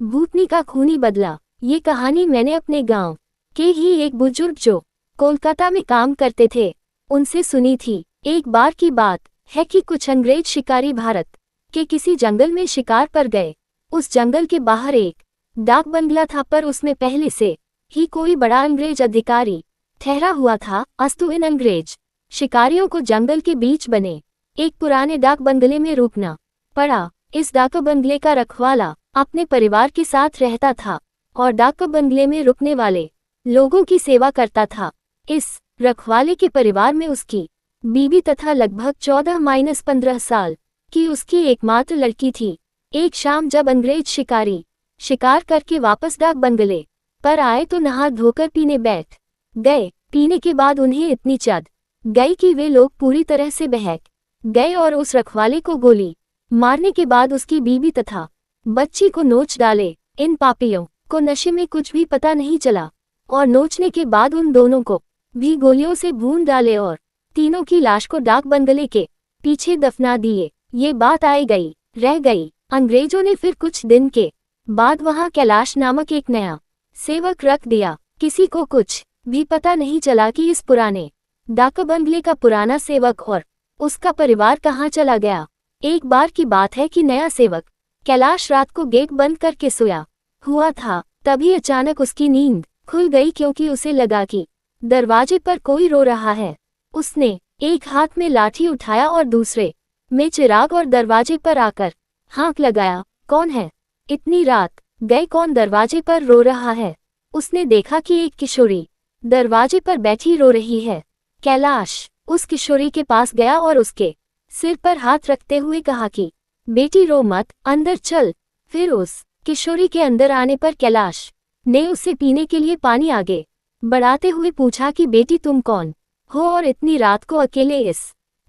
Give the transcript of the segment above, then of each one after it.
भूतनी का खूनी बदला। ये कहानी मैंने अपने गांव के ही एक बुजुर्ग जो कोलकाता में काम करते थे उनसे सुनी थी। एक बार की बात है कि कुछ अंग्रेज शिकारी भारत के किसी जंगल में शिकार पर गए। उस जंगल के बाहर एक डाक बंगला था, पर उसमें पहले से ही कोई बड़ा अंग्रेज अधिकारी ठहरा हुआ था। अस्तु इन अंग्रेज शिकारियों को जंगल के बीच बने एक पुराने डाक बंगले में रुकना पड़ा। इस डाक बंगले का रखवाला अपने परिवार के साथ रहता था और डाक बंगले में रुकने वाले लोगों की सेवा करता था। इस रखवाले के परिवार में उसकी बीवी तथा लगभग 14-15 साल की उसकी एकमात्र लड़की थी। एक शाम जब अंग्रेज शिकारी शिकार करके वापस डाक बंगले पर आए तो नहा धोकर पीने बैठ गए। पीने के बाद उन्हें इतनी चढ़ गई कि वे लोग पूरी तरह से बहक गए और उस रखवाले को गोली मारने के बाद उसकी बीवी तथा बच्ची को नोच डाले। इन पापियों को नशे में कुछ भी पता नहीं चला और नोचने के बाद उन दोनों को भी गोलियों से भून डाले और तीनों की लाश को डाक बंगले के पीछे दफना दिए। ये बात आई गई रह गई। अंग्रेजों ने फिर कुछ दिन के बाद वहां कैलाश नामक एक नया सेवक रख दिया। किसी को कुछ भी पता नहीं चला कि इस पुराने डाक बंगले का पुराना सेवक और उसका परिवार कहाँ चला गया। एक बार की बात है कि नया सेवक कैलाश रात को गेट बंद करके सोया हुआ था। तभी अचानक उसकी नींद खुल गई क्योंकि उसे लगा कि दरवाजे पर कोई रो रहा है। उसने एक हाथ में लाठी उठाया और दूसरे में चिराग और दरवाजे पर आकर हाँक लगाया। कौन है? इतनी रात गए कौन दरवाजे पर रो रहा है? उसने देखा कि एक किशोरी दरवाजे पर बैठी रो रही है। कैलाश उस किशोरी के पास गया और उसके सिर पर हाथ रखते हुए कहा कि बेटी रो मत, अंदर चल। फिर उस किशोरी के अंदर आने पर कैलाश ने उसे पीने के लिए पानी आगे बढ़ाते हुए पूछा कि बेटी तुम कौन हो और इतनी रात को अकेले इस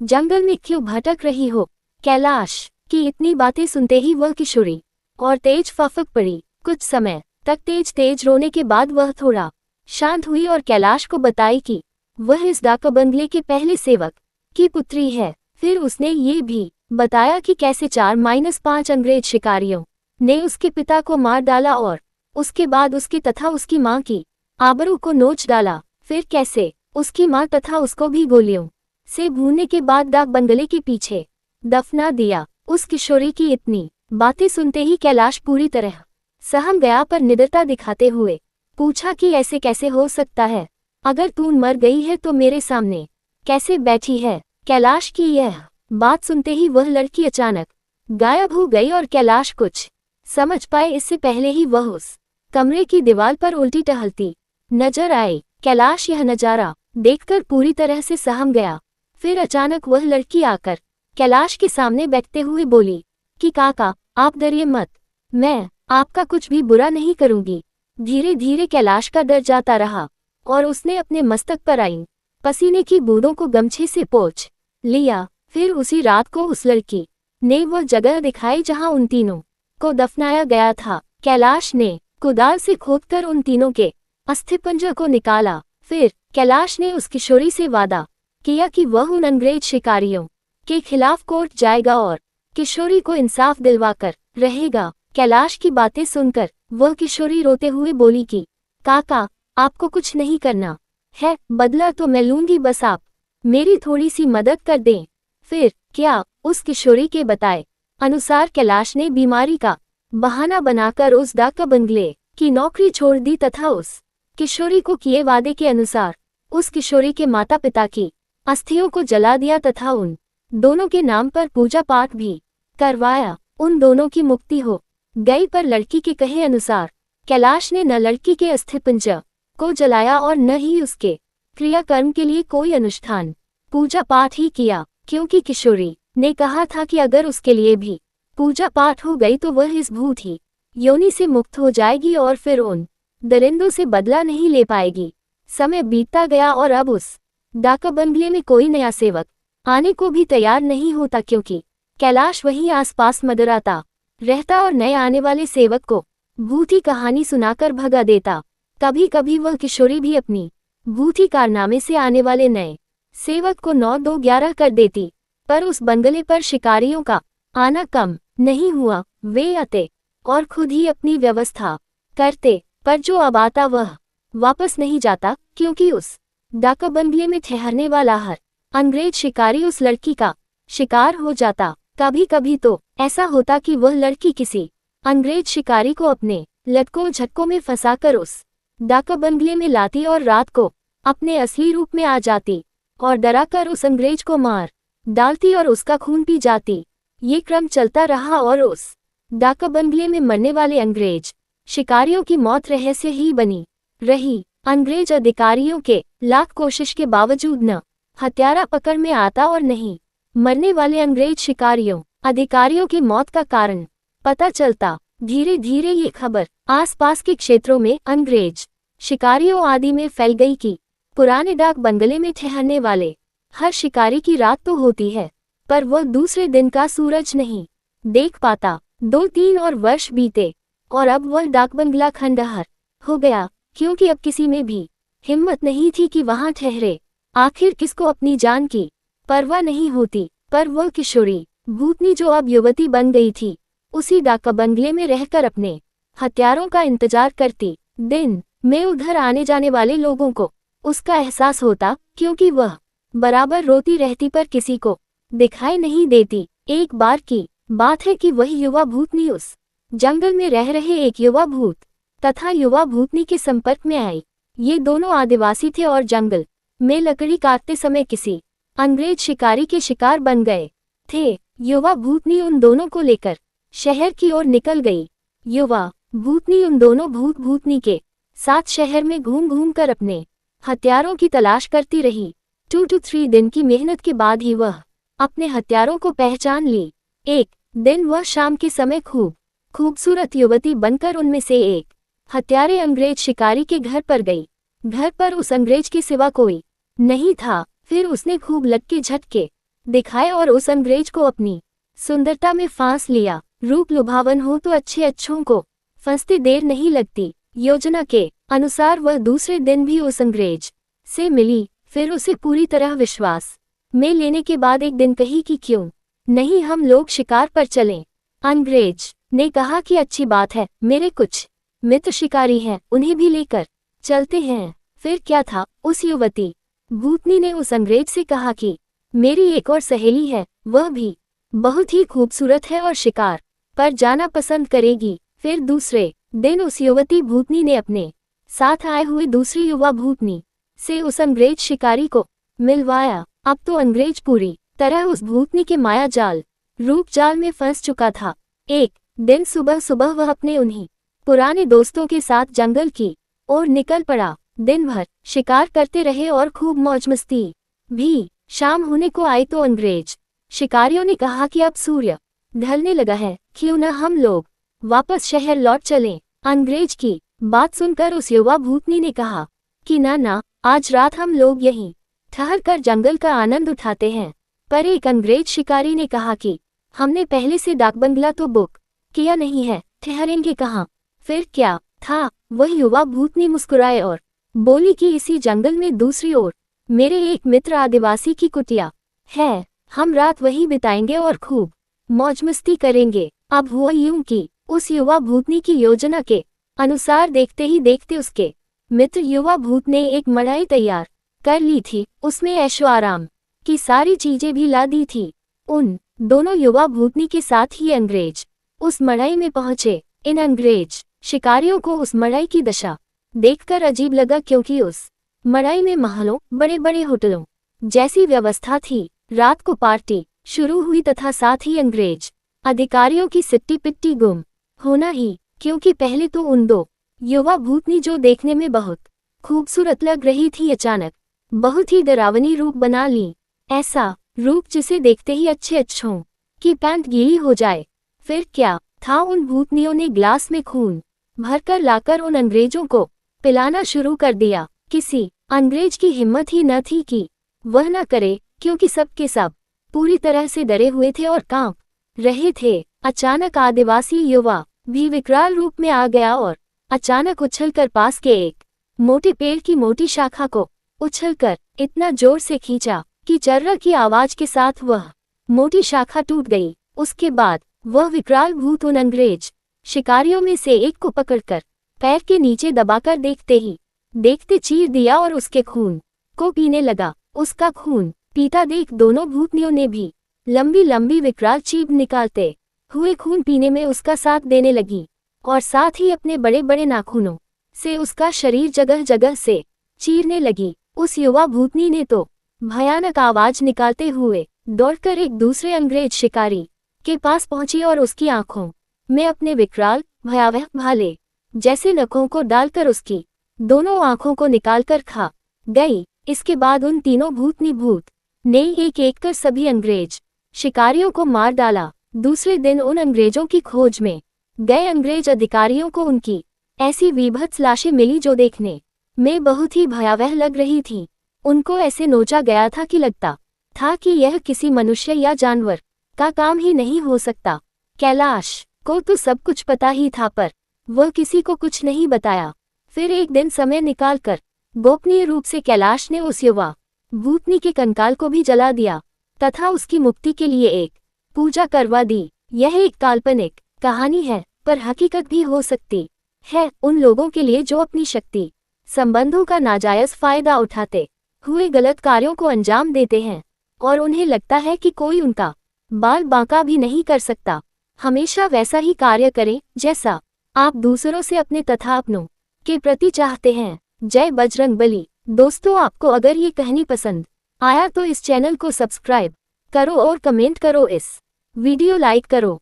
जंगल में क्यों भटक रही हो? कैलाश की इतनी बातें सुनते ही वह किशोरी और तेज फफक पड़ी। कुछ समय तक तेज तेज रोने के बाद वह थोड़ा शांत हुई और कैलाश को बताई कि वह इस डाक बंगले के पहले सेवक की पुत्री है। फिर उसने ये भी बताया कि कैसे 4-5 अंग्रेज शिकारियों ने उसके पिता को मार डाला और उसके बाद उसकी तथा उसकी मां की आबरू को नोच डाला। फिर कैसे उसकी मां तथा उसको भी गोलियों से भूनने के बाद डाक बंगले के पीछे दफना दिया। उस किशोरी की इतनी बातें सुनते ही कैलाश पूरी तरह सहम गया, पर निडरता दिखाते हुए पूछा कि ऐसे कैसे हो सकता है? अगर तू मर गई है तो मेरे सामने कैसे बैठी है? कैलाश की यह बात सुनते ही वह लड़की अचानक गायब हो गई और कैलाश कुछ समझ पाए इससे पहले ही वह उस कमरे की दीवार पर उल्टी टहलती नजर आई। कैलाश यह नजारा देखकर पूरी तरह से सहम गया। फिर अचानक वह लड़की आकर कैलाश के सामने बैठते हुए बोली कि काका आप डरिए मत, मैं आपका कुछ भी बुरा नहीं करूंगी। धीरे धीरे कैलाश का डर जाता रहा और उसने अपने मस्तक पर आई पसीने की बूंदों को गमछे से पोंछ लिया। फिर उसी रात को उस लड़की ने वह जगह दिखाई जहां उन तीनों को दफनाया गया था। कैलाश ने कुदाल से खोदकर उन तीनों के अस्थिपंजर को निकाला। फिर कैलाश ने उस किशोरी से वादा किया कि वह उन अंग्रेज शिकारियों के खिलाफ कोर्ट जाएगा और किशोरी को इंसाफ दिलवाकर रहेगा। कैलाश की बातें सुनकर वह किशोरी रोते हुए बोली कि काका आपको कुछ नहीं करना है, बदला तो मैं लूंगी, बस आप मेरी थोड़ी सी मदद कर दें। फिर क्या उस किशोरी के बताए अनुसार कैलाश ने बीमारी का बहाना बनाकर उस डाक बंगले की नौकरी छोड़ दी तथा उस किशोरी को किए वादे के अनुसार उस किशोरी के माता पिता की अस्थियों को जला दिया तथा उन दोनों के नाम पर पूजा पाठ भी करवाया। उन दोनों की मुक्ति हो गई, पर लड़की के कहे अनुसार कैलाश ने न लड़की के अस्थिपंजर को जलाया और न ही उसके क्रियाकर्म के लिए कोई अनुष्ठान पूजा पाठ ही किया, क्योंकि किशोरी ने कहा था कि अगर उसके लिए भी पूजा पाठ हो गई तो वह इस भूत ही योनि से मुक्त हो जाएगी और फिर उन दरिंदों से बदला नहीं ले पाएगी। समय बीतता गया और अब उस डाक बंगले में कोई नया सेवक आने को भी तैयार नहीं होता, क्योंकि कैलाश वहीं आसपास मदराता रहता और नए आने वाले सेवक को भूती कहानी सुनाकर भगा देता। कभी कभी वह किशोरी भी अपनी भूती कारनामे से आने वाले नए सेवक को 9-2-11 कर देती, पर उस बंगले पर शिकारियों का आना कम नहीं हुआ। वे आते और खुद ही अपनी व्यवस्था करते, पर जो अब आता वह वापस नहीं जाता, क्योंकि उस डाका बंगले में ठहरने वाला हर अंग्रेज शिकारी उस लड़की का शिकार हो जाता। कभी कभी तो ऐसा होता कि वह लड़की किसी अंग्रेज शिकारी को अपने लटकों झटकों में फंसाकर उस डाका बंगले में लाती और रात को अपने असली रूप में आ जाती और डराकर उस अंग्रेज को मार डालती और उसका खून पी जाती। ये क्रम चलता रहा और उस डाका बंगले में मरने वाले अंग्रेज शिकारियों की मौत रहस्य ही बनी रही। अंग्रेज अधिकारियों के लाख कोशिश के बावजूद न हत्यारा पकड़ में आता और नहीं मरने वाले अंग्रेज शिकारियों अधिकारियों की मौत का कारण पता चलता। धीरे धीरे ये खबर आसपास के क्षेत्रों में अंग्रेज शिकारियों आदि में फैल गई कि पुराने डाक बंगले में ठहरने वाले हर शिकारी की रात तो होती है, पर वह दूसरे दिन का सूरज नहीं देख पाता। 2-3 और वर्ष बीते और अब वह डाक बंगला खंडहर हो गया, क्योंकि अब किसी में भी हिम्मत नहीं थी कि वहां ठहरे। आखिर किसको अपनी जान की परवाह नहीं होती, पर वह किशोरी भूतनी जो अब युवती बन गई थी, उसी डाका बंगले में रहकर अपने हत्यारों का इंतजार करती। दिन में उधर आने जाने वाले लोगों को उसका एहसास होता, क्योंकि वह बराबर रोती रहती पर किसी को दिखाई नहीं देती। एक बार की बात है कि वही युवा भूतनी उस जंगल में रह रहे एक युवा भूत तथा युवा भूतनी के संपर्क में आई। ये दोनों आदिवासी थे और जंगल में लकड़ी काटते समय किसी अंग्रेज शिकारी के शिकार बन गए थे। युवा भूतनी उन दोनों को लेकर शहर की ओर निकल गई। युवा भूतनी उन दोनों भूत भूतनी के साथ शहर में घूम घूम कर अपने हत्यारों की तलाश करती रही। 2-3 दिन की मेहनत के बाद ही वह अपने हत्यारों को पहचान ली। एक दिन वह शाम के समय खूबसूरत युवती बनकर उनमें से एक हत्यारे अंग्रेज शिकारी के घर पर गई। घर पर उस अंग्रेज के सिवा कोई नहीं था। फिर उसने खूब लटके झटके दिखाए और उस अंग्रेज को अपनी सुंदरता में फांस लिया। रूप लुभावन हो तो अच्छे अच्छों को फंसते देर नहीं लगती। योजना के अनुसार वह दूसरे दिन भी उस अंग्रेज से मिली। फिर उसे पूरी तरह विश्वास में लेने के बाद एक दिन कही कि क्यों नहीं हम लोग शिकार पर चलें। अंग्रेज ने कहा कि अच्छी बात है, मेरे कुछ मित्र शिकारी हैं, उन्हें भी लेकर चलते हैं। फिर क्या था, उस युवती भूतनी ने उस अंग्रेज से कहा कि मेरी एक और सहेली है, वह भी बहुत ही खूबसूरत है और शिकार पर जाना पसंद करेगी। फिर दूसरे दिन उस युवती भूतनी ने अपने साथ आए हुए दूसरी युवा भूतनी से उस अंग्रेज शिकारी को मिलवाया। अब तो अंग्रेज पूरी तरह उस भूतनी के माया जाल रूप जाल में फंस चुका था। एक दिन सुबह सुबह वह अपने उन्हीं पुराने दोस्तों के साथ जंगल की ओर निकल पड़ा। दिन भर शिकार करते रहे और खूब मौज मस्ती भी। शाम होने को आई तो अंग्रेज शिकारियों ने कहा कि अब सूर्य ढलने लगा है, क्यों न हम लोग वापस शहर लौट चलें। अंग्रेज की बात सुनकर उस युवा भूतनी ने कहा कि ना, आज रात हम लोग यहीं ठहर कर जंगल का आनंद उठाते हैं। पर एक अंग्रेज शिकारी ने कहा कि हमने पहले से डाक बंगला तो बुक किया नहीं है, ठहरेंगे कहाँ। फिर क्या था, वह युवा भूतनी मुस्कुराए और बोली कि इसी जंगल में दूसरी ओर मेरे एक मित्र आदिवासी की कुटिया है, हम रात वहीं बिताएंगे और खूब मौज मस्ती करेंगे। अब हुआ यूं कि उस युवा भूतनी की योजना के अनुसार देखते ही देखते उसके मित्र युवा भूत ने एक मड़ाई तैयार कर ली थी। उसमें ऐशो आराम की सारी चीजें भी ला दी थी। उन दोनों युवा भूतनी के साथ ही अंग्रेज उस मड़ाई में पहुंचे। इन अंग्रेज शिकारियों को उस मड़ाई की दशा देखकर अजीब लगा, क्योंकि उस मड़ाई में महलों बड़े बड़े होटलों जैसी व्यवस्था थी। रात को पार्टी शुरू हुई तथा साथ ही अंग्रेज अधिकारियों की सिट्टी पिट्टी गुम होना ही, क्योंकि पहले तो उन दो युवा भूतनी जो देखने में बहुत खूबसूरत लग रही थी, अचानक बहुत ही डरावनी रूप बना ली। ऐसा रूप जिसे देखते ही अच्छे अच्छों की पैंट गीली हो जाए। फिर क्या था, उन भूतनियों ने ग्लास में खून भरकर लाकर उन अंग्रेजों को पिलाना शुरू कर दिया। किसी अंग्रेज की हिम्मत ही न थी कि वह न करे, क्योंकि सब के सब पूरी तरह से डरे हुए थे और कांप रहे थे। अचानक आदिवासी युवा भी विकराल रूप में आ गया और अचानक उछलकर पास के एक मोटे पेड़ की मोटी शाखा को उछलकर इतना जोर से खींचा कि चर्रा की आवाज के साथ वह मोटी शाखा टूट गई। उसके बाद वह विकराल भूत उन अंग्रेज शिकारियों में से एक को पकड़कर पैर के नीचे दबाकर देखते चीर दिया और उसके खून को पीने लगा। उसका खून पीता देख दोनों भूतनियों ने भी लंबी लंबी विकराल चीख निकालते हुए खून पीने में उसका साथ देने लगी और साथ ही अपने बड़े बड़े नाखूनों से उसका शरीर जगह जगह से चीरने लगी। उस युवा भूतनी ने तो भयानक आवाज निकालते हुए दौड़कर एक दूसरे अंग्रेज शिकारी के पास पहुंची और उसकी आंखों में अपने विकराल भयावह भाले जैसे नखों को डालकर उसकी दोनों आंखों को निकालकर खा गई। इसके बाद उन तीनों भूतनी भूत ने एक एक कर सभी अंग्रेज शिकारियों को मार डाला। दूसरे दिन उन अंग्रेजों की खोज में गए अंग्रेज अधिकारियों को उनकी ऐसी विभत्स लाशें मिली जो देखने में बहुत ही भयावह लग रही थी। उनको ऐसे नोचा गया था कि लगता था कि यह किसी मनुष्य या जानवर का काम ही नहीं हो सकता। कैलाश को तो सब कुछ पता ही था पर वह किसी को कुछ नहीं बताया। फिर एक दिन समय निकालकर गोपनीय रूप से कैलाश ने उस युवा भूतनी के कंकाल को भी जला दिया तथा उसकी मुक्ति के लिए एक पूजा करवा दी। यह एक काल्पनिक कहानी है पर हकीकत भी हो सकती है उन लोगों के लिए जो अपनी शक्ति संबंधों का नाजायज फायदा उठाते हुए गलत कार्यों को अंजाम देते हैं और उन्हें लगता है कि कोई उनका बाल बांका भी नहीं कर सकता। हमेशा वैसा ही कार्य करें जैसा आप दूसरों से अपने तथा अपनों के प्रति चाहते हैं। जय बजरंगबली। दोस्तों, आपको अगर ये कहानी पसंद आया तो इस चैनल को सब्सक्राइब करो और कमेंट करो, इस वीडियो लाइक करो।